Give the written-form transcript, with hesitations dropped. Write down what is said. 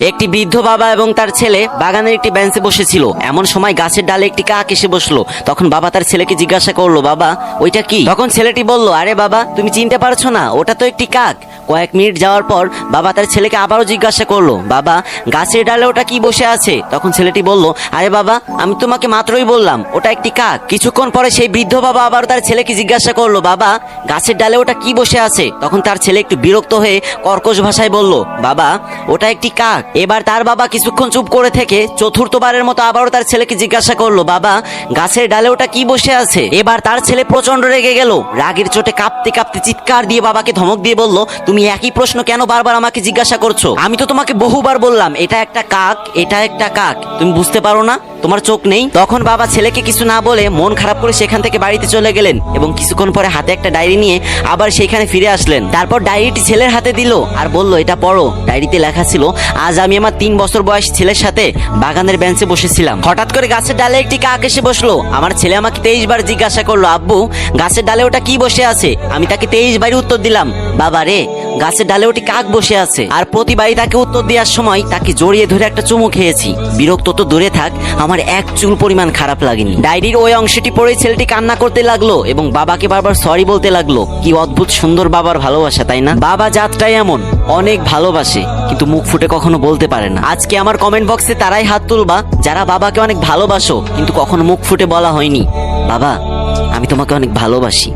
একটি বৃদ্ধ বাবা এবং তার ছেলে বাগানের একটি বেঞ্চে বসেছিল। এমন সময় গাছের ডালে একটি কাক এসে বসলো। তখন বাবা তার ছেলেকে জিজ্ঞাসা করলো, বাবা ওইটা কি? তখন ছেলেটি বলল, আরে বাবা তুমি চিনতে পারছো না, ওটা তো একটি কাক। কয়েক মিনিট যাওয়ার পর বাবা তার ছেলেকে আবারও জিজ্ঞাসা করলো, বাবা গাছের ডালে ওটা কি বসে আছে? তখন ছেলেটি বলল, আরে বাবা আমি তোমাকে মাত্রই বললাম ওটা একটি কাক। কিছুক্ষণ পরে সেই বৃদ্ধ বাবা আবার তার ছেলেকে জিজ্ঞাসা করলো, বাবা গাছের ডালে ওটা কি বসে আছে? তখন তার ছেলে একটু বিরক্ত হয়ে কর্কশ ভাষায় বলল, বাবা ওটা একটি কাক। এবার তার বাবা কিছুক্ষণ চুপ করে থেকে চতুর্থবারের মতো আবারও তার ছেলেকে জিজ্ঞাসা করলো, বাবা গাছের ডালে ওটা কি বসে আছে? এবার তার ছেলে প্রচন্ড রেগে গেল। রাগের চোটে কাঁপতে কাঁপতে চিৎকার দিয়ে বাবাকে ধমক দিয়ে বলল, তুমি একই প্রশ্ন কেন বারবার আমাকে জিজ্ঞাসা করছো? আমি তো তোমাকে বহুবার বললাম এটা একটা কাক, এটা একটা কাক, তুমি বুঝতে পারো না? তোমার চোখ নেই? তখন বাবা ছেলেকে কিছু না বলে মন খারাপ করে সেখান থেকে বাড়িতে চলে গেলেন এবং কিছুক্ষণ পরে হাতে একটা ডায়েরি নিয়ে আবার সেখানে ফিরে আসলেন। তারপর ডায়েরিটি ছেলের হাতে দিল আর বলল, এটা পড়ো। ডায়েরিতে লেখা ছিল, আজ আমি আমার 3 বছর বয়সী ছেলের সাথে বাগানের বেঞ্চে বসেছিলাম। হঠাৎ করে গাছের ডালে একটি কাক এসে বসলো। আমার ছেলে আমাকে 23 বার জিজ্ঞাসা করলো, আব্বু গাছের ডালে ওটা কি বসে আছে? আমি তাকে 23 বারই উত্তর দিলাম, বাবা রে গাছের ডালে ওটি কাক বসে আছে। আর প্রতিবারই তাকে উত্তর দেওয়ার সময় তাকে জড়িয়ে ধরে একটা চুমু খেয়েছি। বিরক্ত তো দূরে থাক, আমার এক চুল পরিমাণ খারাপ লাগেনি। ডায়েরির ওই অংশটি পড়ে ছেলেটি কান্না করতে লাগলো এবং বাবাকে বারবার সরি বলতে লাগলো। কি অদ্ভুত সুন্দর বাবার ভালোবাসা, তাই না? বাবা জাতটাই এমন, অনেক ভালোবাসে কিন্তু মুখ ফুটে কখনো বলতে পারে না। আজকে আমার কমেন্ট বক্সে তারাই হাত তুলবা যারা বাবাকে অনেক ভালোবাসো কিন্তু কখনো মুখ ফুটে বলা হয়নি, বাবা আমি তোমাকে অনেক ভালোবাসি।